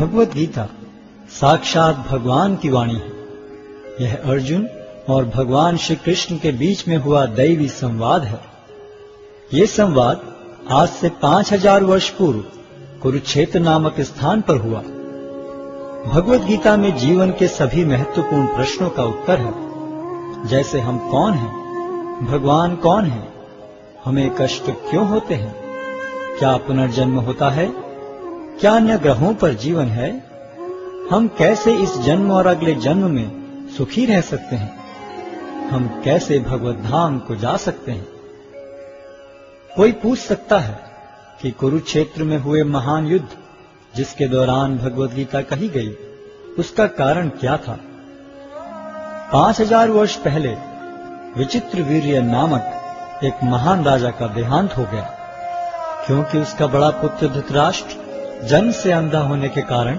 भगवत गीता साक्षात भगवान की वाणी है। यह अर्जुन और भगवान श्री कृष्ण के बीच में हुआ दैवी संवाद है। ये संवाद आज से 5000 वर्ष पूर्व कुरुक्षेत्र नामक स्थान पर हुआ। भगवत गीता में जीवन के सभी महत्वपूर्ण प्रश्नों का उत्तर है, जैसे हम कौन हैं, भगवान कौन है, हमें कष्ट क्यों होते हैं, क्या पुनर्जन्म होता है, क्या अन्य ग्रहों पर जीवन है, हम कैसे इस जन्म और अगले जन्म में सुखी रह सकते हैं, हम कैसे भगवत धाम को जा सकते हैं। कोई पूछ सकता है कि कुरुक्षेत्र में हुए महान युद्ध जिसके दौरान भगवत गीता कही गई, उसका कारण क्या था। 5000 वर्ष पहले विचित्रवीर्य नामक एक महान राजा का देहांत हो गया। क्योंकि उसका बड़ा पुत्र धृतराष्ट्र जन्म से अंधा होने के कारण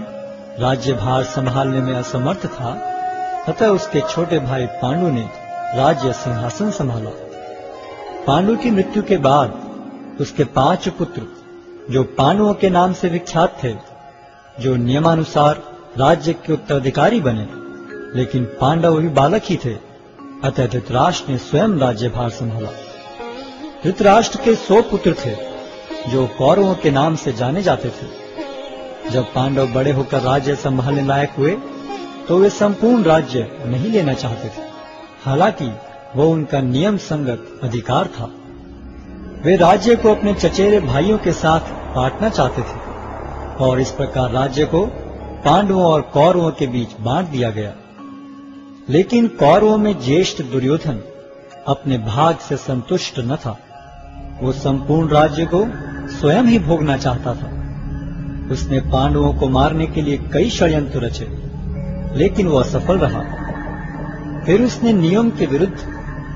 राज्यभार संभालने में असमर्थ था, अतः उसके छोटे भाई पांडु ने राज्य सिंहासन संभाला। पांडु की मृत्यु के बाद उसके 5 पुत्र, जो पांडवों के नाम से विख्यात थे, जो नियमानुसार राज्य के उत्तराधिकारी बने, लेकिन पांडव भी बालक ही थे, अतः धृतराष्ट्र ने स्वयं राज्यभार संभाला। धृतराष्ट्र के 100 पुत्र थे, जो कौरवों के नाम से जाने जाते थे। जब पांडव बड़े होकर राज्य संभालने लायक हुए, तो वे संपूर्ण राज्य नहीं लेना चाहते थे, हालांकि वो उनका नियम संगत अधिकार था। वे राज्य को अपने चचेरे भाइयों के साथ बांटना चाहते थे और इस प्रकार राज्य को पांडवों और कौरवों के बीच बांट दिया गया। लेकिन कौरवों में ज्येष्ठ दुर्योधन अपने भाग से संतुष्ट न था। वो संपूर्ण राज्य को स्वयं ही भोगना चाहता था। उसने पांडवों को मारने के लिए कई षड्यंत्र रचे, लेकिन वो असफल रहा। फिर उसने नियम के विरुद्ध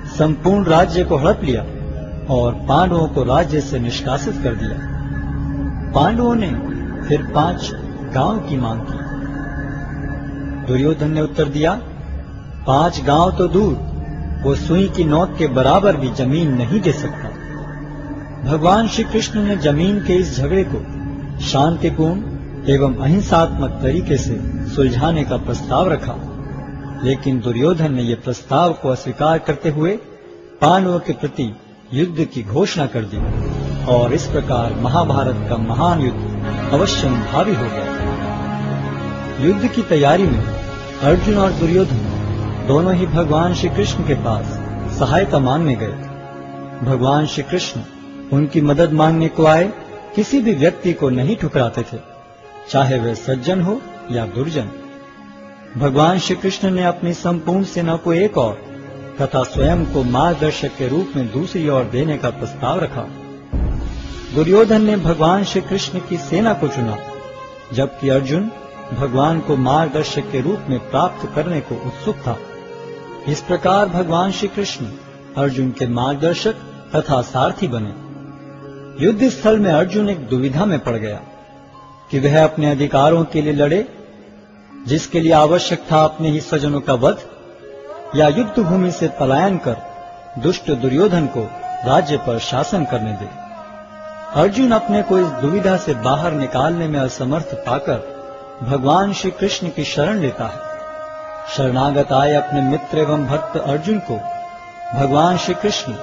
संपूर्ण राज्य को हड़प लिया और पांडवों को राज्य से निष्कासित कर दिया। पांडवों ने फिर 5 गांव की मांग की। दुर्योधन ने उत्तर दिया, 5 गांव तो दूर, वो सुई की नोक के बराबर भी जमीन नहीं दे सकता। भगवान श्री कृष्ण ने जमीन के इस झगड़े को शांतिपूर्ण एवं अहिंसात्मक तरीके से सुलझाने का प्रस्ताव रखा, लेकिन दुर्योधन ने यह प्रस्ताव को अस्वीकार करते हुए पांडवों के प्रति युद्ध की घोषणा कर दी और इस प्रकार महाभारत का महान युद्ध अवश्यंभावी हो गया। युद्ध की तैयारी में अर्जुन और दुर्योधन दोनों ही भगवान श्री कृष्ण के पास सहायता मांगने गए। भगवान श्री कृष्ण उनकी मदद मांगने को आए किसी भी व्यक्ति को नहीं ठुकराते थे, चाहे वह सज्जन हो या दुर्जन। भगवान श्री कृष्ण ने अपनी संपूर्ण सेना को एक ओर तथा स्वयं को मार्गदर्शक के रूप में दूसरी ओर देने का प्रस्ताव रखा। दुर्योधन ने भगवान श्री कृष्ण की सेना को चुना, जबकि अर्जुन भगवान को मार्गदर्शक के रूप में प्राप्त करने को उत्सुक था। इस प्रकार भगवान श्री कृष्ण अर्जुन के मार्गदर्शक तथा सारथी बने। युद्ध स्थल में अर्जुन एक दुविधा में पड़ गया कि वह अपने अधिकारों के लिए लड़े, जिसके लिए आवश्यक था अपने ही स्वजनों का वध, या युद्ध भूमि से पलायन कर दुष्ट दुर्योधन को राज्य पर शासन करने दे। अर्जुन अपने को इस दुविधा से बाहर निकालने में असमर्थ पाकर भगवान श्री कृष्ण की शरण लेता है। शरणागत आए अपने मित्र एवं भक्त अर्जुन को भगवान श्री कृष्ण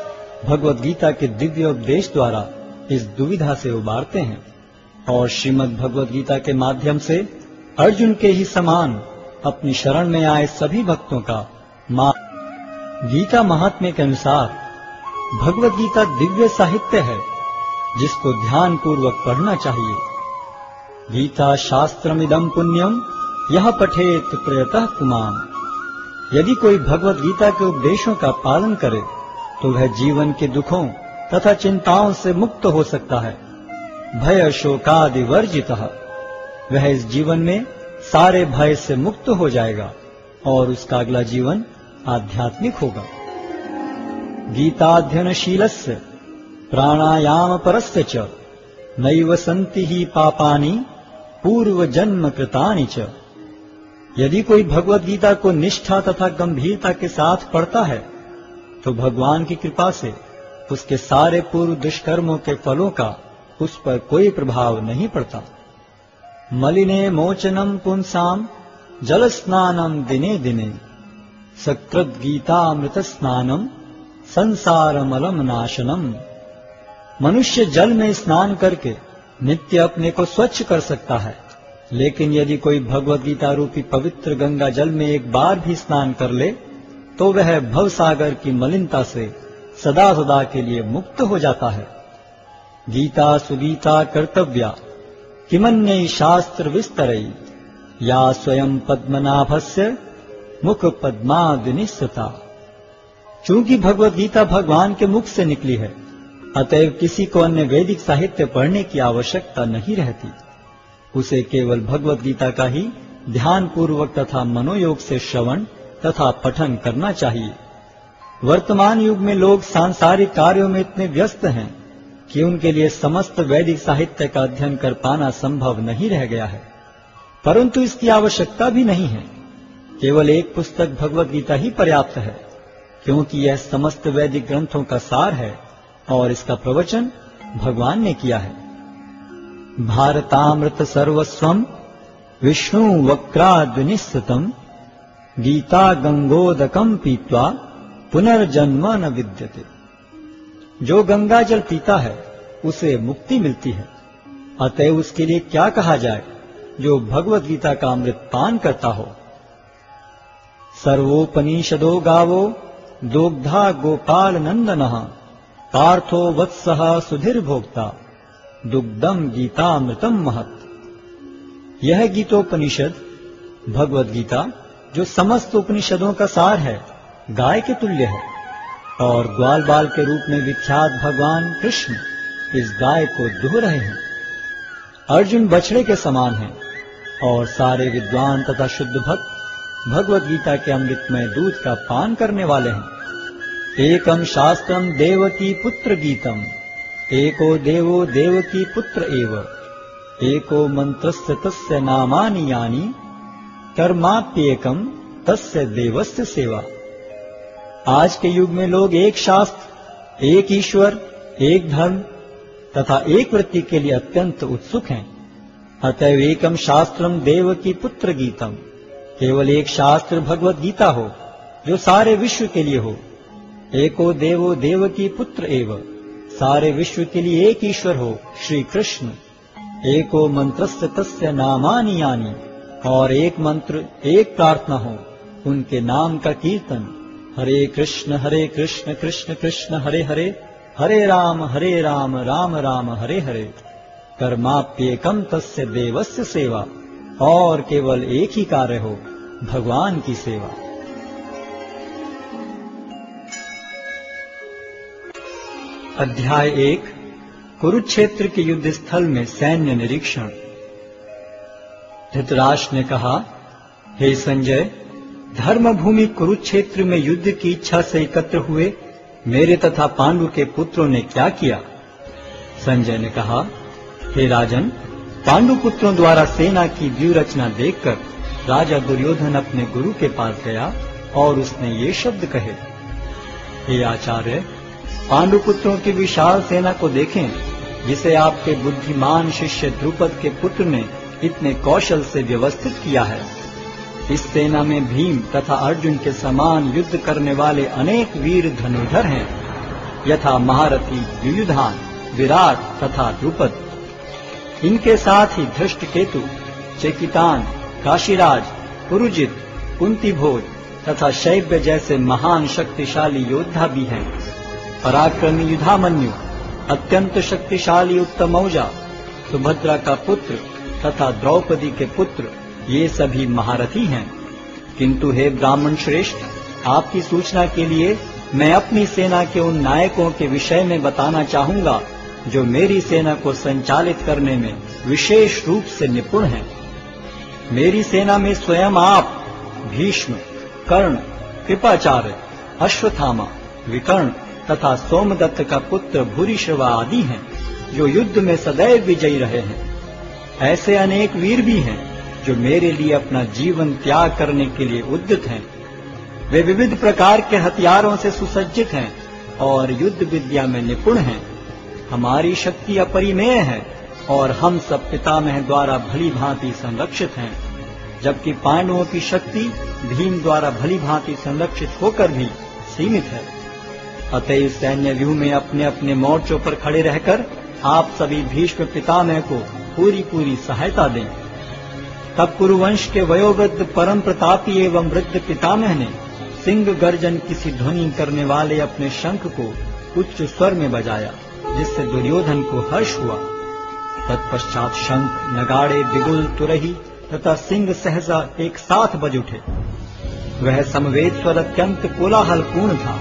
भगवत गीता के दिव्य उपदेश द्वारा इस दुविधा से उबारते हैं और श्रीमद् भगवत गीता के माध्यम से अर्जुन के ही समान अपनी शरण में आए सभी भक्तों का गीता महात्म्य के अनुसार भगवत गीता दिव्य साहित्य है, जिसको ध्यान पूर्वक पढ़ना चाहिए। गीता शास्त्रमिदं पुण्यम यह पठेत प्रयतः पुमान्। यदि कोई भगवत गीता के उपदेशों का पालन करे तो वह जीवन के दुखों तथा चिंताओं से मुक्त हो सकता है। भय शोकादि वर्जितः, वह इस जीवन में सारे भय से मुक्त हो जाएगा और उसका अगला जीवन आध्यात्मिक होगा। गीताध्ययनशीलस्य प्राणायाम परस्य च नैव सन्ति ही पापानि पूर्व जन्म कृतानि च। यदि कोई भगवत गीता को निष्ठा तथा गंभीरता के साथ पढ़ता है तो भगवान की कृपा से उसके सारे पूर्व दुष्कर्मों के फलों का उस पर कोई प्रभाव नहीं पड़ता। मलिने मोचनम पुंसाम जल स्नानम दिने दिने सकृत गीतामृत स्नानम संसारमलम नाशनम। मनुष्य जल में स्नान करके नित्य अपने को स्वच्छ कर सकता है, लेकिन यदि कोई भगवद गीता रूपी पवित्र गंगा जल में एक बार भी स्नान कर ले तो वह भव सागर की मलिनता से सदा सदा के लिए मुक्त हो जाता है। गीता सुगीता कर्तव्या किमन्यै शास्त्र विस्तरई या स्वयं पद्मनाभस्य मुख पद्मादिनिस्सता। चूंकि भगवद गीता भगवान के मुख से निकली है, अतएव किसी को अन्य वैदिक साहित्य पढ़ने की आवश्यकता नहीं रहती। उसे केवल भगवद गीता का ही ध्यान पूर्वक तथा मनोयोग से श्रवण तथा पठन करना चाहिए। वर्तमान युग में लोग सांसारिक कार्यों में इतने व्यस्त हैं कि उनके लिए समस्त वैदिक साहित्य का अध्ययन कर पाना संभव नहीं रह गया है, परंतु इसकी आवश्यकता भी नहीं है। केवल एक पुस्तक भगवद गीता ही पर्याप्त है, क्योंकि यह समस्त वैदिक ग्रंथों का सार है और इसका प्रवचन भगवान ने किया है। भारतामृत सर्वस्वम विष्णु वक्राद्विनिश्चितम गीता गंगोदकम पीत्वा पुनर्जन्म न विद्यते। जो गंगा जल पीता है उसे मुक्ति मिलती है, अतएव उसके लिए क्या कहा जाए जो भगवद गीता का अमृत पान करता हो। सर्वोपनिषदो गावो दोग्धा गोपाल नंदनः पार्थो वत्सः सुधीर भोक्ता दुग्धम गीतामृतम महत्। यह गीतोपनिषद भगवद गीता जो समस्त उपनिषदों का सार है, गाय के तुल्य है और ग्वाल बाल के रूप में विख्यात भगवान कृष्ण इस गाय को दुह रहे हैं। अर्जुन बछड़े के समान है और सारे विद्वान तथा शुद्ध भक्त भगवद गीता के अमृतमय दूध का पान करने वाले हैं। एकम शास्त्रम देवकी पुत्र गीतम एको देवो देवकी पुत्र एव एको मंत्रस्य तस्य नामानि यानि कर्माप्येकम तस्य देवस्य सेवा। आज के युग में लोग एक शास्त्र, एक ईश्वर, एक धर्म तथा एक वृत्ति के लिए अत्यंत उत्सुक हैं। अतएव एकम शास्त्रम देवकी पुत्र गीतम, केवल एक शास्त्र भगवद गीता हो जो सारे विश्व के लिए हो। एको देवो देवकी पुत्र एव, सारे विश्व के लिए एक ईश्वर हो श्री कृष्ण। एको मंत्रस्य तस्य नामानि यानि, और एक मंत्र एक प्रार्थना हो उनके नाम का कीर्तन। हरे कृष्ण कृष्ण कृष्ण हरे हरे, हरे राम राम राम हरे हरे। कर्माप्येकम तस्य देवस्य सेवा, और केवल एक ही कार्य हो, भगवान की सेवा। अध्याय 1 कुरुक्षेत्र के युद्ध स्थल में सैन्य निरीक्षण। धृतराष्ट्र ने कहा, हे संजय, धर्मभूमि कुरुक्षेत्र में युद्ध की इच्छा से एकत्र हुए मेरे तथा पांडु के पुत्रों ने क्या किया? संजय ने कहा, हे राजन, पांडु पुत्रों द्वारा सेना की व्यूह रचना देखकर राजा दुर्योधन अपने गुरु के पास गया और उसने ये शब्द कहे, हे आचार्य, पांडु पुत्रों की विशाल सेना को देखें, जिसे आपके बुद्धिमान शिष्य द्रुपद के पुत्र ने इतने कौशल से व्यवस्थित किया है। इस सेना में भीम तथा अर्जुन के समान युद्ध करने वाले अनेक वीर धनुर्धर हैं, यथा महारथी युयुधान, विराट तथा द्रुपद। इनके साथ ही धृष्टकेतु, चेकितान, काशीराज, पुरुजित, कुंतीभोज तथा शैब्य जैसे महान शक्तिशाली योद्धा भी हैं। पराक्रमी युधामन्यु, अत्यंत शक्तिशाली उत्तमौजा, सुभद्रा का पुत्र तथा द्रौपदी के पुत्र, ये सभी महारथी हैं। किंतु हे ब्राह्मण श्रेष्ठ, आपकी सूचना के लिए मैं अपनी सेना के उन नायकों के विषय में बताना चाहूंगा जो मेरी सेना को संचालित करने में विशेष रूप से निपुण हैं। मेरी सेना में स्वयं आप, भीष्म, कर्ण, कृपाचार्य, अश्वत्थामा, विकर्ण तथा सोमदत्त का पुत्र भूरिश्रवा आदि हैं, जो युद्ध में सदैव विजयी रहे हैं। ऐसे अनेक वीर भी हैं जो मेरे लिए अपना जीवन त्याग करने के लिए उद्यत हैं। वे विविध प्रकार के हथियारों से सुसज्जित हैं और युद्ध विद्या में निपुण हैं। हमारी शक्ति अपरिमेय है और हम सब पितामह द्वारा भली भांति संरक्षित हैं, जबकि पांडवों की शक्ति भीम द्वारा भली भांति संरक्षित होकर भी सीमित है। अतएव सैन्य व्यूह में अपने अपने मोर्चों पर खड़े रहकर आप सभी भीष्म पितामह को पूरी सहायता दें। तब कुरुवंश के वयोवृद्ध परम प्रतापी एवं वृद्ध पितामह ने सिंह गर्जन किसी ध्वनि करने वाले अपने शंख को उच्च स्वर में बजाया, जिससे दुर्योधन को हर्ष हुआ। तत्पश्चात शंख, नगाड़े, बिगुल, तुरही तथा सिंह सहसा एक साथ बज उठे। वह समवेत स्वर अत्यंत कोलाहलपूर्ण था।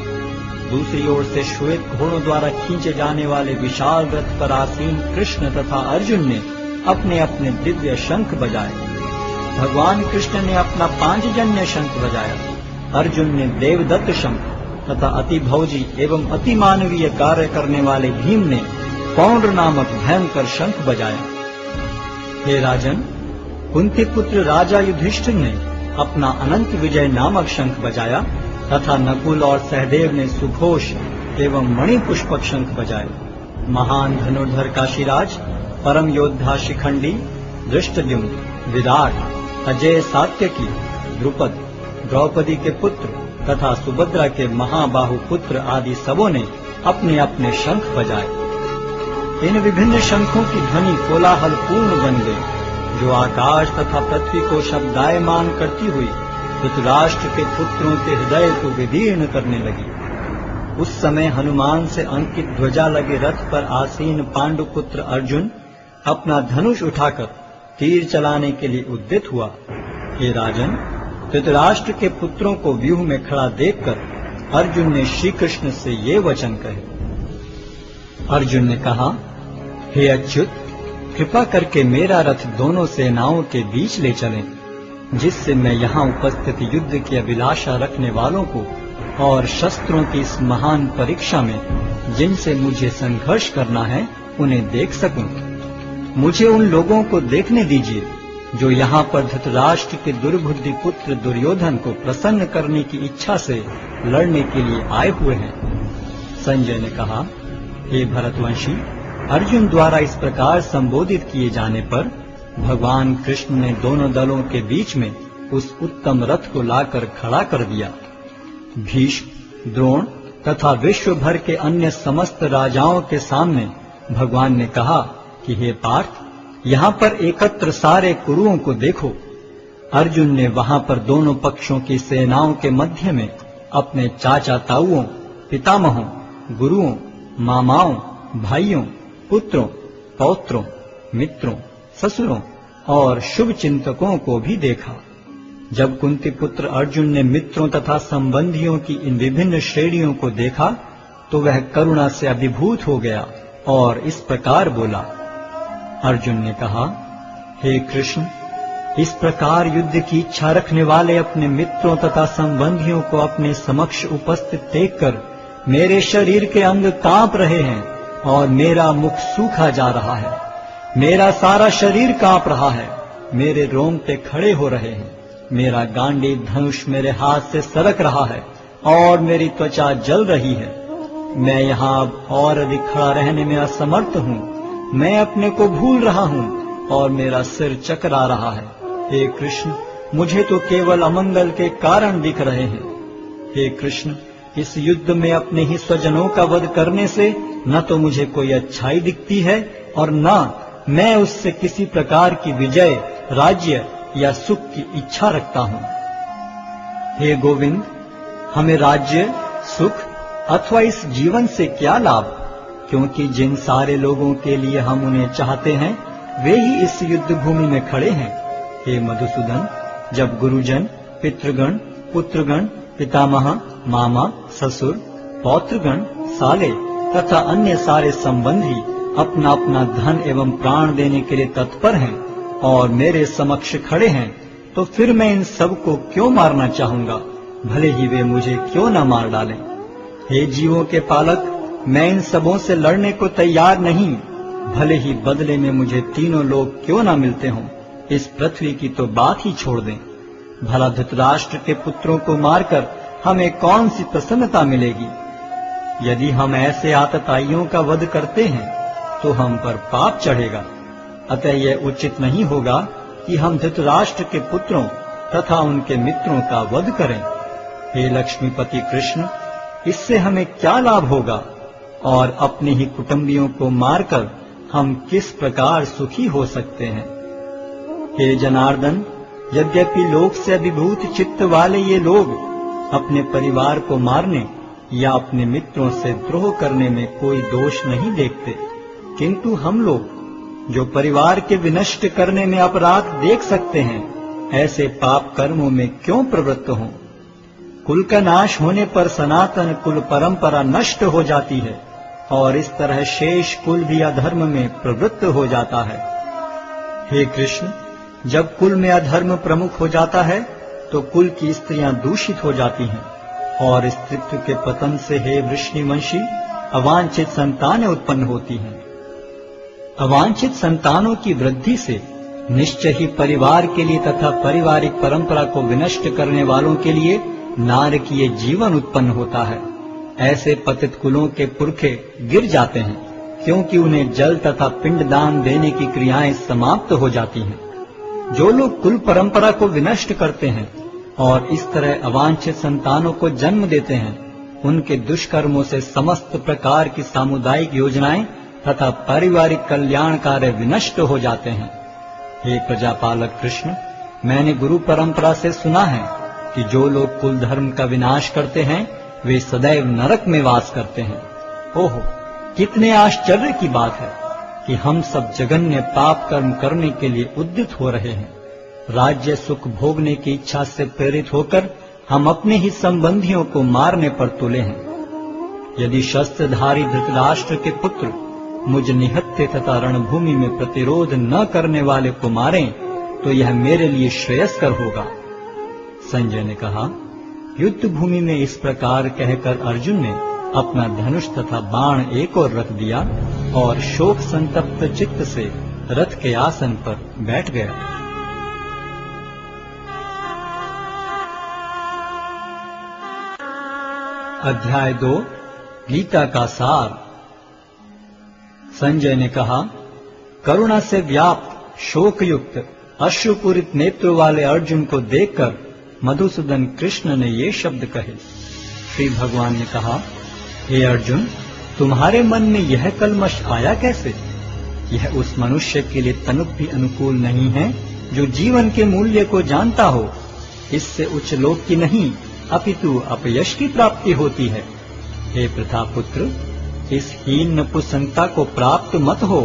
दूसरी ओर से श्वेत घोड़ों द्वारा खींचे जाने वाले विशाल रथ पर आसीन कृष्ण तथा अर्जुन ने अपने अपने दिव्य शंख बजाए। भगवान कृष्ण ने अपना पांचजन्य शंख बजाया, अर्जुन ने देवदत्त शंख तथा अति भौजी एवं अति मानवीय कार्य करने वाले भीम ने पौंड्र नामक भयंकर शंख बजाया। हे राजन, कुंती पुत्र राजा युधिष्ठिर ने अपना अनंत विजय नामक शंख बजाया तथा नकुल और सहदेव ने सुघोष एवं मणिपुष्पक शंख बजाए। महान धनुर्धर काशीराज, परम योद्धा शिखंडी, धृष्टद्युम्न, विराट, अजय सात्यकी, द्रुपद, द्रौपदी के पुत्र तथा सुभद्रा के महाबाहु पुत्र आदि सबों ने अपने अपने शंख बजाए। इन विभिन्न शंखों की ध्वनि कोलाहलपूर्ण बन गई, जो आकाश तथा पृथ्वी को शब्दायमान करती हुई धृतराष्ट्र के पुत्रों के हृदय को विदीर्ण करने लगी। उस समय हनुमान से अंकित ध्वजा लगे रथ पर आसीन पांडुपुत्र अर्जुन अपना धनुष उठाकर तीर चलाने के लिए उद्यत हुआ। हे राजन, धृतराष्ट्र के पुत्रों को व्यूह में खड़ा देखकर अर्जुन ने श्री कृष्ण से ये वचन कहे। अर्जुन ने कहा, हे अच्युत, कृपा करके मेरा रथ दोनों सेनाओं के बीच ले चलें, जिससे मैं यहाँ उपस्थित युद्ध की अभिलाषा रखने वालों को और शस्त्रों की इस महान परीक्षा में जिनसे मुझे संघर्ष करना है उन्हें देख सकूं। मुझे उन लोगों को देखने दीजिए जो यहाँ पर धृतराष्ट्र के दुर्बुद्धि पुत्र दुर्योधन को प्रसन्न करने की इच्छा से लड़ने के लिए आए हुए हैं। संजय ने कहा, हे भरतवंशी, अर्जुन द्वारा इस प्रकार संबोधित किए जाने पर भगवान कृष्ण ने दोनों दलों के बीच में उस उत्तम रथ को लाकर खड़ा कर दिया। भीष्म, द्रोण तथा विश्व भर के अन्य समस्त राजाओं के सामने भगवान ने कहा कि हे पार्थ, यहाँ पर एकत्र सारे कुरुओं को देखो। अर्जुन ने वहां पर दोनों पक्षों की सेनाओं के मध्य में अपने चाचा ताऊओं, पितामहों, गुरुओं, मामाओं, भाइयों, पुत्रों, पौत्रों, मित्रों, ससुरों और शुभ चिंतकों को भी देखा। जब कुंती पुत्र अर्जुन ने मित्रों तथा संबंधियों की इन विभिन्न श्रेणियों को देखा तो वह करुणा से अभिभूत हो गया और इस प्रकार बोला। अर्जुन ने कहा, हे कृष्ण, इस प्रकार युद्ध की इच्छा रखने वाले अपने मित्रों तथा संबंधियों को अपने समक्ष उपस्थित देखकर मेरे शरीर के अंग कांप रहे हैं और मेरा मुख सूखा जा रहा है। मेरा सारा शरीर कांप रहा है, मेरे रोंगटे खड़े हो रहे हैं, मेरा गांडीव धनुष मेरे हाथ से सरक रहा है और मेरी त्वचा जल रही है। मैं यहाँ अब और अधिक खड़ा रहने में असमर्थ हूँ। मैं अपने को भूल रहा हूँ और मेरा सिर चकरा रहा है। हे कृष्ण, मुझे तो केवल अमंगल के कारण दिख रहे हैं। हे कृष्ण, इस युद्ध में अपने ही स्वजनों का वध करने से न तो मुझे कोई अच्छाई दिखती है और न मैं उससे किसी प्रकार की विजय, राज्य या सुख की इच्छा रखता हूँ। हे गोविंद, हमें राज्य, सुख अथवा इस जीवन से क्या लाभ, क्योंकि जिन सारे लोगों के लिए हम उन्हें चाहते हैं वे ही इस युद्ध भूमि में खड़े हैं। हे मधुसूदन, जब गुरुजन, पितृगण, पुत्रगण, पितामह, मामा, ससुर, पौत्रगण, साले तथा अन्य सारे संबंधी अपना अपना धन एवं प्राण देने के लिए तत्पर हैं और मेरे समक्ष खड़े हैं, तो फिर मैं इन सब को क्यों मारना चाहूंगा, भले ही वे मुझे क्यों न मार डालें। हे जीवों के पालक, मैं इन सबों से लड़ने को तैयार नहीं, भले ही बदले में मुझे तीनों लोग क्यों न मिलते हों। इस पृथ्वी की तो बात ही छोड़ दें। भला धृतराष्ट्र के पुत्रों को मारकर हमें कौन सी प्रसन्नता मिलेगी। यदि हम ऐसे आतताइयों का वध करते हैं तो हम पर पाप चढ़ेगा अतः यह उचित नहीं होगा कि हम धृतराष्ट्र के पुत्रों तथा उनके मित्रों का वध करें। हे लक्ष्मीपति कृष्ण, इससे हमें क्या लाभ होगा और अपने ही कुटुंबियों को मारकर हम किस प्रकार सुखी हो सकते हैं। हे जनार्दन, यद्यपि लोक से अभिभूत चित्त वाले ये लोग अपने परिवार को मारने या अपने मित्रों से द्रोह करने में कोई दोष नहीं देखते, किंतु हम लोग जो परिवार के विनष्ट करने में अपराध देख सकते हैं, ऐसे पाप कर्मों में क्यों प्रवृत्त हों। कुल का नाश होने पर सनातन कुल परंपरा नष्ट हो जाती है और इस तरह शेष कुल भी अधर्म में प्रवृत्त हो जाता है। हे कृष्ण, जब कुल में अधर्म प्रमुख हो जाता है तो कुल की स्त्रियां दूषित हो जाती हैं और स्त्रीत्व के पतन से हे वृष्णिवंशी अवांछित संतानें उत्पन्न होती हैं। अवांछित संतानों की वृद्धि से निश्चय ही परिवार के लिए तथा पारिवारिक परंपरा को विनष्ट करने वालों के लिए नारकीय जीवन उत्पन्न होता है। ऐसे पतित कुलों के पुरखे गिर जाते हैं, क्योंकि उन्हें जल तथा पिंडदान देने की क्रियाएं समाप्त हो जाती हैं। जो लोग कुल परंपरा को विनष्ट करते हैं और इस तरह अवांछित संतानों को जन्म देते हैं, उनके दुष्कर्मों से समस्त प्रकार की सामुदायिक योजनाएं तथा पारिवारिक कल्याण कार्य विनष्ट हो जाते हैं। हे प्रजापालक कृष्ण, मैंने गुरु परंपरा से सुना है कि जो लोग कुल धर्म का विनाश करते हैं वे सदैव नरक में वास करते हैं। ओहो, कितने आश्चर्य की बात है कि हम सब जघन्य पाप कर्म करने के लिए उद्यत हो रहे हैं। राज्य सुख भोगने की इच्छा से प्रेरित होकर हम अपने ही संबंधियों को मारने पर तुले हैं। यदि शस्त्रधारी धृतराष्ट्र के पुत्र मुझ निहत्थे तथा रणभूमि में प्रतिरोध न करने वाले को मारें तो यह मेरे लिए श्रेयस्कर होगा। संजय ने कहा, युद्ध भूमि में इस प्रकार कहकर अर्जुन ने अपना धनुष तथा बाण एक ओर रख दिया और शोक संतप्त चित्त से रथ के आसन पर बैठ गया। अध्याय 2 गीता का सार। संजय ने कहा, करुणा से व्याप्त शोकयुक्त अश्रुपूरित नेत्रों वाले अर्जुन को देखकर मधुसूदन कृष्ण ने ये शब्द कहे। श्री भगवान ने कहा, हे अर्जुन, तुम्हारे मन में यह कलमश आया कैसे? यह उस मनुष्य के लिए तनिक भी अनुकूल नहीं है जो जीवन के मूल्य को जानता हो। इससे उच्च लोक की नहीं अपितु अपयश की प्राप्ति होती है। हे प्रतापुत्र, इस हीन नपुंसकता को प्राप्त मत हो,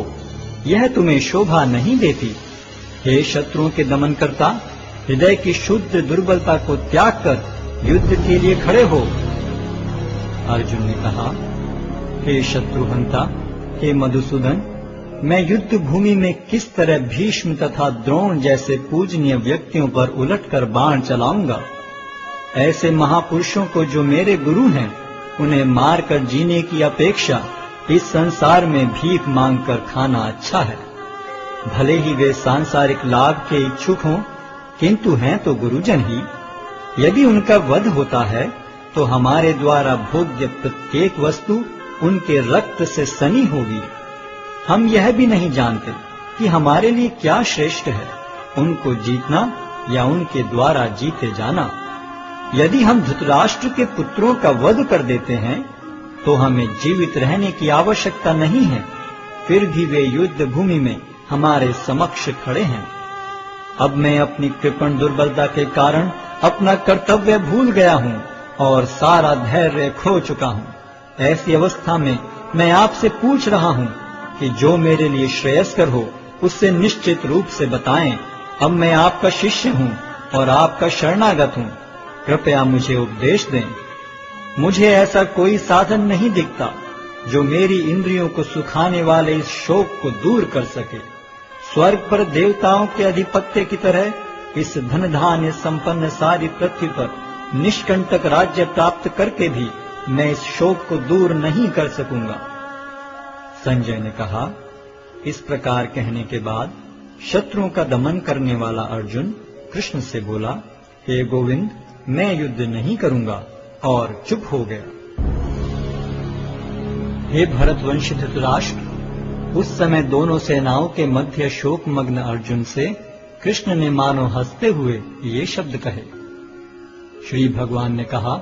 यह तुम्हें शोभा नहीं देती। हे शत्रुओं के दमन करता, हृदय की शुद्ध दुर्बलता को त्याग कर युद्ध के लिए खड़े हो। अर्जुन ने कहा, हे शत्रुहंता, हे मधुसूदन, मैं युद्ध भूमि में किस तरह भीष्म तथा द्रोण जैसे पूजनीय व्यक्तियों पर उलटकर बाण चलाऊंगा। ऐसे महापुरुषों को जो मेरे गुरु हैं, उन्हें मारकर जीने की अपेक्षा इस संसार में भीख मांगकर खाना अच्छा है। भले ही वे सांसारिक लाभ के इच्छुक हों, किंतु हैं तो गुरुजन ही। यदि उनका वध होता है तो हमारे द्वारा भोग्य प्रत्येक वस्तु उनके रक्त से सनी होगी। हम यह भी नहीं जानते कि हमारे लिए क्या श्रेष्ठ है, उनको जीतना या उनके द्वारा जीते जाना। यदि हम धृतराष्ट्र के पुत्रों का वध कर देते हैं तो हमें जीवित रहने की आवश्यकता नहीं है, फिर भी वे युद्ध भूमि में हमारे समक्ष खड़े हैं। अब मैं अपनी कृपण दुर्बलता के कारण अपना कर्तव्य भूल गया हूँ और सारा धैर्य खो चुका हूँ। ऐसी अवस्था में मैं आपसे पूछ रहा हूँ कि जो मेरे लिए श्रेयस्कर हो उससे निश्चित रूप से बताएं। अब मैं आपका शिष्य हूँ और आपका शरणागत हूँ, कृपया मुझे उपदेश दें। मुझे ऐसा कोई साधन नहीं दिखता जो मेरी इंद्रियों को सुखाने वाले इस शोक को दूर कर सके। स्वर्ग पर देवताओं के अधिपत्य की तरह इस धन धान्य संपन्न सारी पृथ्वी पर निष्कंटक राज्य प्राप्त करके भी मैं इस शोक को दूर नहीं कर सकूंगा। संजय ने कहा, इस प्रकार कहने के बाद शत्रुओं का दमन करने वाला अर्जुन कृष्ण से बोला, हे गोविंद, मैं युद्ध नहीं करूंगा, और चुप हो गया। हे भरतवंशी धृतराष्ट्र, उस समय दोनों सेनाओं के मध्य शोकमग्न अर्जुन से कृष्ण ने मानो हंसते हुए ये शब्द कहे। श्री भगवान ने कहा,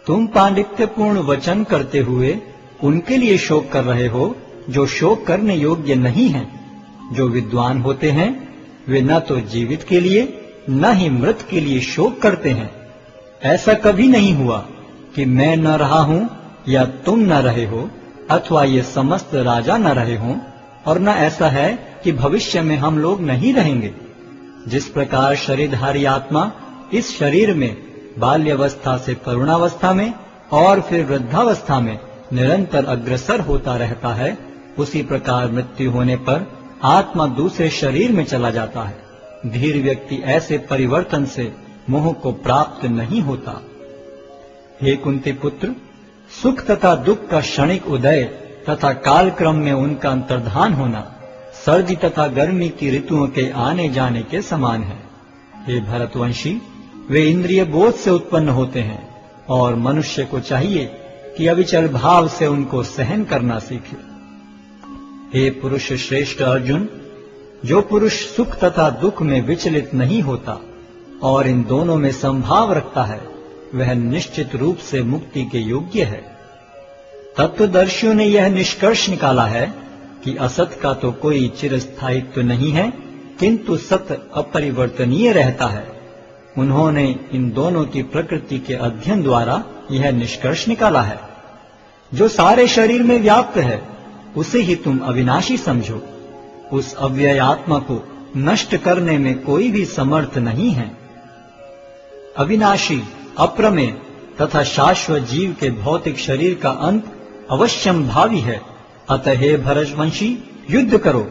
तुम पांडित्यपूर्ण वचन करते हुए उनके लिए शोक कर रहे हो जो शोक करने योग्य नहीं हैं। जो विद्वान होते हैं वे न तो जीवित के लिए न ही मृत के लिए शोक करते हैं। ऐसा कभी नहीं हुआ कि मैं न रहा हूं या तुम न रहे हो, अथवा ये समस्त राजा न रहे हों, और न ऐसा है कि भविष्य में हम लोग नहीं रहेंगे। जिस प्रकार शरीरधारी आत्मा इस शरीर में बाल्यावस्था से तरुणावस्था में और फिर वृद्धावस्था में निरंतर अग्रसर होता रहता है, उसी प्रकार मृत्यु होने पर आत्मा दूसरे शरीर में चला जाता है। धीर व्यक्ति ऐसे परिवर्तन से मोह को प्राप्त नहीं होता। हे कुंती पुत्र, सुख तथा दुख का क्षणिक उदय तथा कालक्रम में उनका अंतर्धान होना सर्दी तथा गर्मी की ऋतुओं के आने जाने के समान है। हे भरतवंशी, वे इंद्रिय बोध से उत्पन्न होते हैं और मनुष्य को चाहिए कि अविचल भाव से उनको सहन करना सीखे। हे पुरुष श्रेष्ठ अर्जुन, जो पुरुष सुख तथा दुख में विचलित नहीं होता और इन दोनों में संभाव रखता है, वह निश्चित रूप से मुक्ति के योग्य है। तत्वदर्शियों ने यह निष्कर्ष निकाला है कि असत का तो कोई चिरस्थायित्व नहीं है, किंतु सत अपरिवर्तनीय रहता है। उन्होंने इन दोनों की प्रकृति के अध्ययन द्वारा यह निष्कर्ष निकाला है। जो सारे शरीर में व्याप्त है उसे ही तुम अविनाशी समझो। उस अव्यय आत्मा को नष्ट करने में कोई भी समर्थ नहीं है। अविनाशी, अप्रमेय तथा शाश्वत जीव के भौतिक शरीर का अंत अवश्यम भावी है। अतः हे भरतवंशी, युद्ध करो।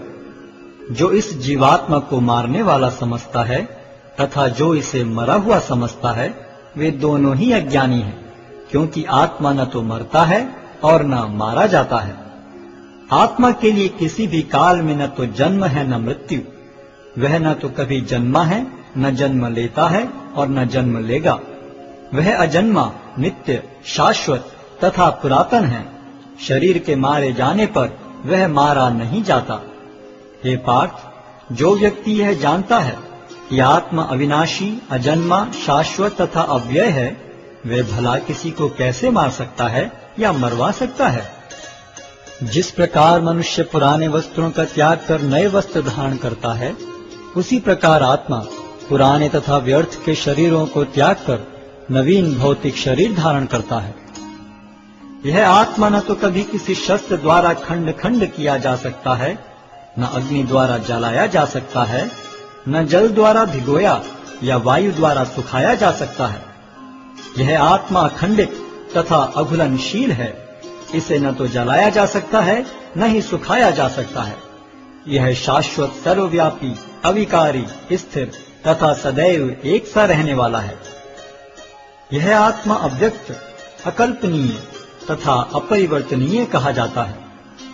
जो इस जीवात्मा को मारने वाला समझता है तथा जो इसे मरा हुआ समझता है, वे दोनों ही अज्ञानी हैं, क्योंकि आत्मा न तो मरता है और न मारा जाता है। आत्मा के लिए किसी भी काल में न तो जन्म है न मृत्यु। वह न तो कभी जन्मा है, न जन्म लेता है और न जन्म लेगा। वह अजन्मा, नित्य, शाश्वत तथा पुरातन है। शरीर के मारे जाने पर वह मारा नहीं जाता। हे पार्थ, जो व्यक्ति यह जानता है कि आत्मा अविनाशी, अजन्मा, शाश्वत तथा अव्यय है, वह भला किसी को कैसे मार सकता है या मरवा सकता है। जिस प्रकार मनुष्य पुराने वस्त्रों का त्याग कर नए वस्त्र धारण करता है, उसी प्रकार आत्मा पुराने तथा व्यर्थ के शरीरों को त्याग कर नवीन भौतिक शरीर धारण करता है। यह आत्मा न तो कभी किसी शस्त्र द्वारा खंड खंड किया जा सकता है, न अग्नि द्वारा जलाया जा सकता है, न जल द्वारा भिगोया या वायु द्वारा सुखाया जा सकता है। यह आत्मा अखंडित तथा अघुलनशील है। इसे न तो जलाया जा सकता है, न ही सुखाया जा सकता है। यह शाश्वत, सर्वव्यापी, अविकारी, स्थिर तथा सदैव एक सा रहने वाला है। यह आत्मा अव्यक्त, अकल्पनीय तथा अपरिवर्तनीय कहा जाता है।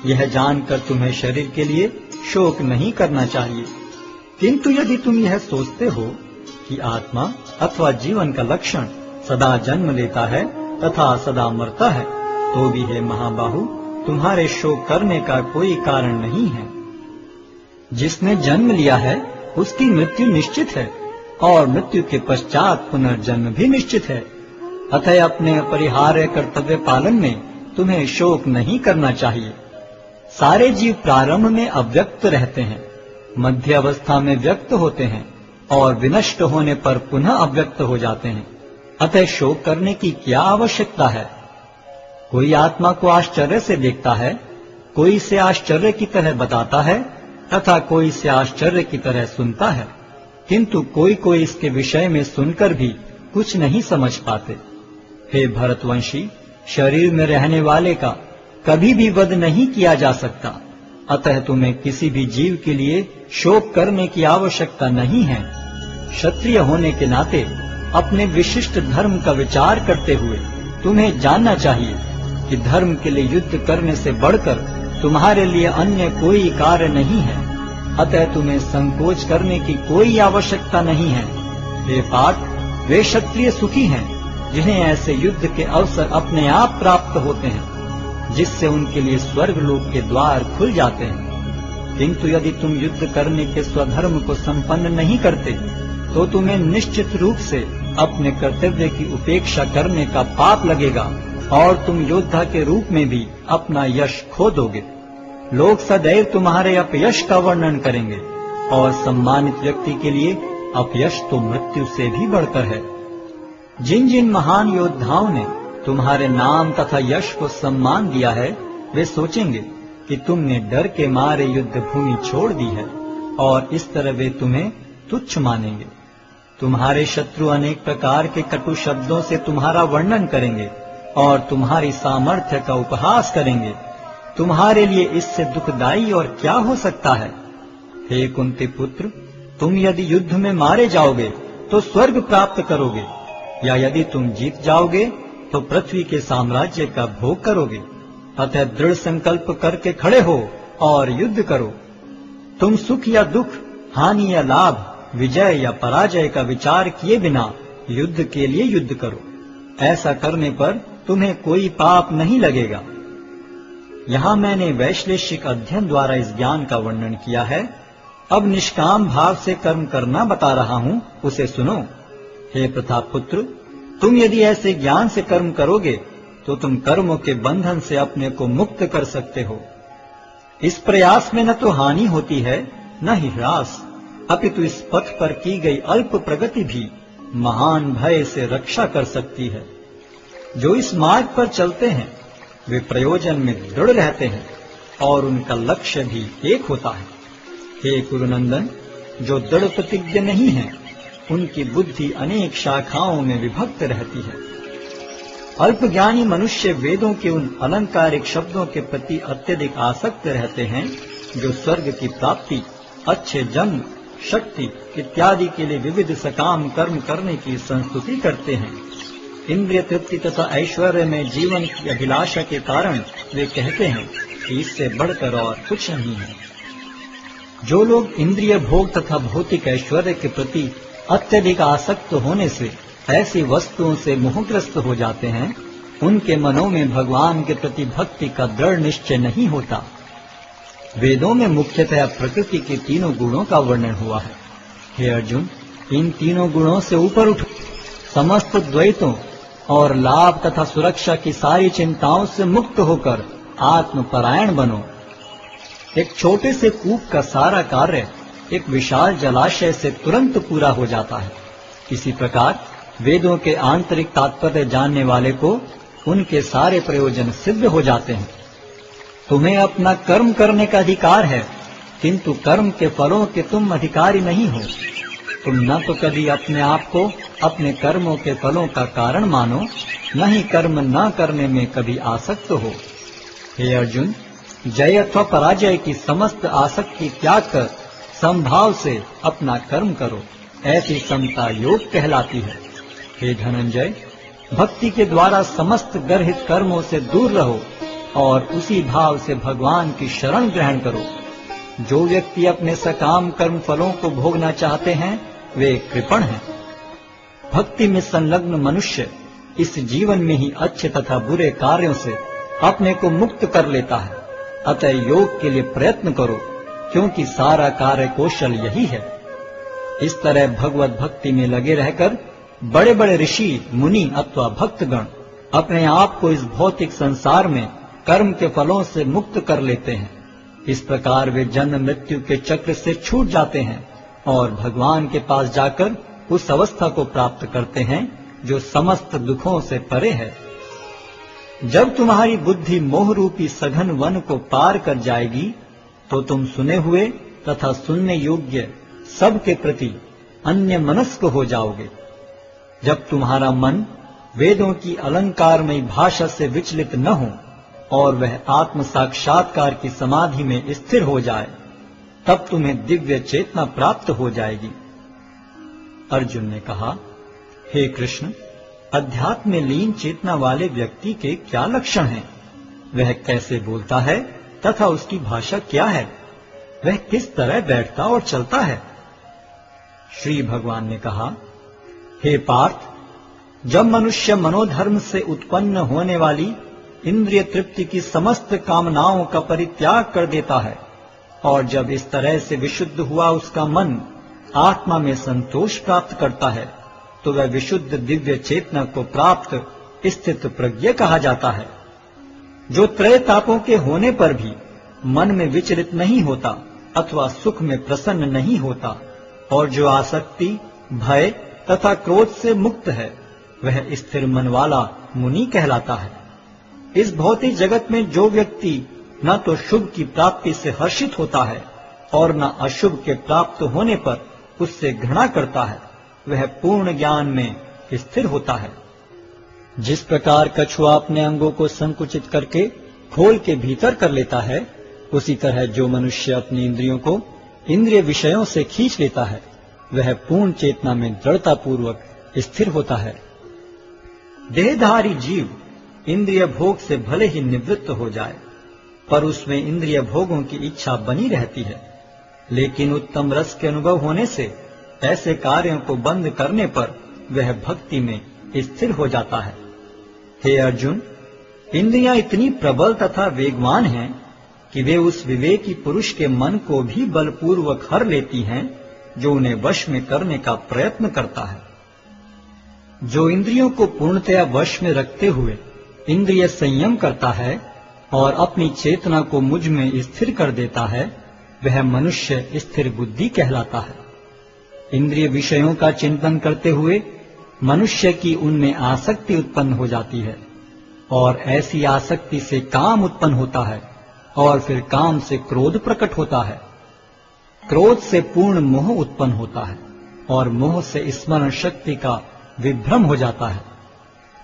यह जानकर तुम्हें शरीर के लिए शोक नहीं करना चाहिए। किंतु यदि तुम यह सोचते हो कि आत्मा अथवा जीवन का लक्षण सदा जन्म लेता है तथा सदा मरता है, तो भी हे महाबाहु, तुम्हारे शोक करने का कोई कारण नहीं है। जिसने जन्म लिया है उसकी मृत्यु निश्चित है और मृत्यु के पश्चात पुनर्जन्म भी निश्चित है। अतः अपने अपरिहार्य कर्तव्य पालन में तुम्हें शोक नहीं करना चाहिए। सारे जीव प्रारंभ में अव्यक्त रहते हैं, मध्य अवस्था में व्यक्त होते हैं और विनष्ट होने पर पुनः अव्यक्त हो जाते हैं। अतः शोक करने की क्या आवश्यकता है। कोई आत्मा को आश्चर्य से देखता है, कोई इसे आश्चर्य की तरह बताता है तथा कोई इसे आश्चर्य की तरह सुनता है, किंतु कोई कोई इसके विषय में सुनकर भी कुछ नहीं समझ पाते। हे भरतवंशी, शरीर में रहने वाले का कभी भी वध नहीं किया जा सकता। अतः तुम्हें किसी भी जीव के लिए शोक करने की आवश्यकता नहीं है। क्षत्रिय होने के नाते अपने विशिष्ट धर्म का विचार करते हुए तुम्हें जानना चाहिए कि धर्म के लिए युद्ध करने से बढ़कर तुम्हारे लिए अन्य कोई कार्य नहीं है। अतः तुम्हें संकोच करने की कोई आवश्यकता नहीं है। हे पार्थ, वे क्षत्रिय सुखी हैं जिन्हें ऐसे युद्ध के अवसर अपने आप प्राप्त होते हैं। जिससे उनके लिए स्वर्ग लोक के द्वार खुल जाते हैं। किंतु यदि तुम युद्ध करने के स्वधर्म को संपन्न नहीं करते तो तुम्हें निश्चित रूप से अपने कर्तव्य की उपेक्षा करने का पाप लगेगा और तुम योद्धा के रूप में भी अपना यश खो दोगे। लोग सदैव तुम्हारे अपयश का वर्णन करेंगे और सम्मानित व्यक्ति के लिए अपयश तो मृत्यु से भी बढ़कर है। जिन जिन महान योद्धाओं ने तुम्हारे नाम तथा यश को सम्मान दिया है, वे सोचेंगे कि तुमने डर के मारे युद्ध भूमि छोड़ दी है और इस तरह वे तुम्हें तुच्छ मानेंगे। तुम्हारे शत्रु अनेक प्रकार के कटु शब्दों से तुम्हारा वर्णन करेंगे और तुम्हारी सामर्थ्य का उपहास करेंगे। तुम्हारे लिए इससे दुखदाई और क्या हो सकता है। हे कुंती पुत्र, तुम यदि युद्ध में मारे जाओगे तो स्वर्ग प्राप्त करोगे, या यदि तुम जीत जाओगे तो पृथ्वी के साम्राज्य का भोग करोगे। अतः दृढ़ संकल्प करके खड़े हो और युद्ध करो। तुम सुख या दुख, हानि या लाभ, विजय या पराजय का विचार किए बिना युद्ध के लिए युद्ध करो। ऐसा करने पर तुम्हें कोई पाप नहीं लगेगा। यहाँ मैंने वैश्लेषिक अध्ययन द्वारा इस ज्ञान का वर्णन किया है। अब निष्काम भाव से कर्म करना बता रहा हूँ, उसे सुनो। हे प्रताप पुत्र, तुम यदि ऐसे ज्ञान से कर्म करोगे तो तुम कर्मों के बंधन से अपने को मुक्त कर सकते हो। इस प्रयास में न तो हानि होती है न ही ह्रास, अपितु इस पथ पर की गई अल्प प्रगति भी महान भय से रक्षा कर सकती है। जो इस मार्ग पर चलते हैं वे प्रयोजन में दृढ़ रहते हैं और उनका लक्ष्य भी एक होता है। हे कुरुनंदन, जो दृढ़ प्रतिज्ञ नहीं है उनकी बुद्धि अनेक शाखाओं में विभक्त रहती है। अल्पज्ञानी मनुष्य वेदों के उन अलंकारिक शब्दों के प्रति अत्यधिक आसक्त रहते हैं जो स्वर्ग की प्राप्ति, अच्छे जन्म, शक्ति इत्यादि के लिए विविध सकाम कर्म करने की संस्तुति करते हैं। इंद्रिय तृप्ति तथा ऐश्वर्य में जीवन की अभिलाषा के कारण वे कहते हैं कि इससे बढ़कर और कुछ नहीं है। जो लोग इंद्रिय भोग तथा भौतिक ऐश्वर्य के प्रति अत्यधिक आसक्त होने से ऐसी वस्तुओं से मोहग्रस्त हो जाते हैं, उनके मनों में भगवान के प्रति भक्ति का दृढ़ निश्चय नहीं होता। वेदों में मुख्यतः प्रकृति के तीनों गुणों का वर्णन हुआ है। हे अर्जुन, इन तीनों गुणों से ऊपर उठो, समस्त द्वैतों और लाभ तथा सुरक्षा की सारी चिंताओं से मुक्त होकर आत्मपरायण बनो। एक छोटे से कूप का सारा कार्य एक विशाल जलाशय से तुरंत पूरा हो जाता है। इसी प्रकार वेदों के आंतरिक तात्पर्य जानने वाले को उनके सारे प्रयोजन सिद्ध हो जाते हैं। तुम्हें अपना कर्म करने का अधिकार है, किंतु कर्म के फलों के तुम अधिकारी नहीं हो। तुम न तो कभी अपने आप को अपने कर्मों के फलों का कारण मानो, न ही कर्म न करने में कभी आसक्त हो। हे अर्जुन, जय अथवा पराजय की समस्त आसक्ति त्याग कर समभाव से अपना कर्म करो, ऐसी समता योग कहलाती है। हे धनंजय, भक्ति के द्वारा समस्त गर्हित कर्मों से दूर रहो और उसी भाव से भगवान की शरण ग्रहण करो। जो व्यक्ति अपने सकाम कर्म फलों को भोगना चाहते हैं वे कृपण हैं। भक्ति में संलग्न मनुष्य इस जीवन में ही अच्छे तथा बुरे कार्यों से अपने को मुक्त कर लेता है। अतः योग के लिए प्रयत्न करो, क्योंकि सारा कार्य कौशल यही है। इस तरह भगवत भक्ति में लगे रहकर बड़े बड़े ऋषि, मुनि अथवा भक्तगण अपने आप को इस भौतिक संसार में कर्म के फलों से मुक्त कर लेते हैं। इस प्रकार वे जन्म मृत्यु के चक्र से छूट जाते हैं और भगवान के पास जाकर उस अवस्था को प्राप्त करते हैं जो समस्त दुखों से परे है। जब तुम्हारी बुद्धि मोह रूपी सघन वन को पार कर जाएगी तो तुम सुने हुए तथा सुनने योग्य सब के प्रति अन्य मनस्क हो जाओगे। जब तुम्हारा मन वेदों की अलंकारमयी भाषा से विचलित न हो और वह आत्म साक्षात्कार की समाधि में स्थिर हो जाए, तब तुम्हें दिव्य चेतना प्राप्त हो जाएगी। अर्जुन ने कहा, हे कृष्ण, अध्यात्म में लीन चेतना वाले व्यक्ति के क्या लक्षण हैं? वह कैसे बोलता है तथा उसकी भाषा क्या है? वह किस तरह बैठता और चलता है? श्री भगवान ने कहा, हे पार्थ, जब मनुष्य मनोधर्म से उत्पन्न होने वाली इंद्रिय तृप्ति की समस्त कामनाओं का परित्याग कर देता है, और जब इस तरह से विशुद्ध हुआ उसका मन आत्मा में संतोष प्राप्त करता है, तो वह विशुद्ध दिव्य चेतना को प्राप्त स्थित प्रज्ञ कहा जाता है, जो त्रय तापों के होने पर भी मन में विचलित नहीं होता अथवा सुख में प्रसन्न नहीं होता, और जो आसक्ति, भय तथा क्रोध से मुक्त है, वह स्थिर मन वाला मुनि कहलाता है। इस भौतिक जगत में जो व्यक्ति न तो शुभ की प्राप्ति से हर्षित होता है और न अशुभ के प्राप्त होने पर उससे घृणा करता है, वह पूर्ण ज्ञान में स्थिर होता है। जिस प्रकार कछुआ अपने अंगों को संकुचित करके खोल के भीतर कर लेता है, उसी तरह जो मनुष्य अपनी इंद्रियों को इंद्रिय विषयों से खींच लेता है, वह पूर्ण चेतना में दृढ़ता पूर्वक स्थिर होता है। देहधारी जीव इंद्रिय भोग से भले ही निवृत्त हो जाए, पर उसमें इंद्रिय भोगों की इच्छा बनी रहती है, लेकिन उत्तम रस के अनुभव होने से ऐसे कार्यों को बंद करने पर वह भक्ति में स्थिर हो जाता है। हे अर्जुन, इंद्रियां इतनी प्रबल तथा वेगवान हैं कि वे उस विवेकी पुरुष के मन को भी बलपूर्वक हर लेती हैं, जो उन्हें वश में करने का प्रयत्न करता है। जो इंद्रियों को पूर्णतया वश में रखते हुए इंद्रिय संयम करता है और अपनी चेतना को मुझ में स्थिर कर देता है, वह मनुष्य स्थिर बुद्धि कहलाता है। इंद्रिय विषयों का चिंतन करते हुए मनुष्य की उनमें आसक्ति उत्पन्न हो जाती है, और ऐसी आसक्ति से काम उत्पन्न होता है, और फिर काम से क्रोध प्रकट होता है। क्रोध से पूर्ण मोह उत्पन्न होता है, और मोह से स्मरण शक्ति का विभ्रम हो जाता है।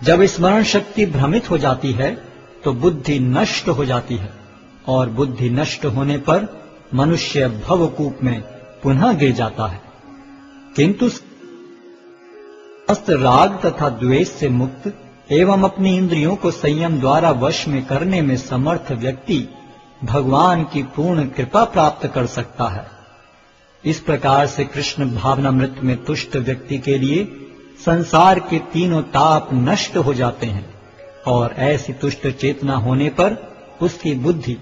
जब स्मरण शक्ति भ्रमित हो जाती है, तो बुद्धि नष्ट हो जाती है, और बुद्धि नष्ट होने पर मनुष्य भवकूप में पुनः गिर जाता है। किंतु समस्त राग तथा द्वेष से मुक्त एवं अपनी इंद्रियों को संयम द्वारा वश में करने में समर्थ व्यक्ति भगवान की पूर्ण कृपा प्राप्त कर सकता है। इस प्रकार से कृष्ण भावनामृत में तुष्ट व्यक्ति के लिए संसार के तीनों ताप नष्ट हो जाते हैं, और ऐसी तुष्ट चेतना होने पर उसकी बुद्धि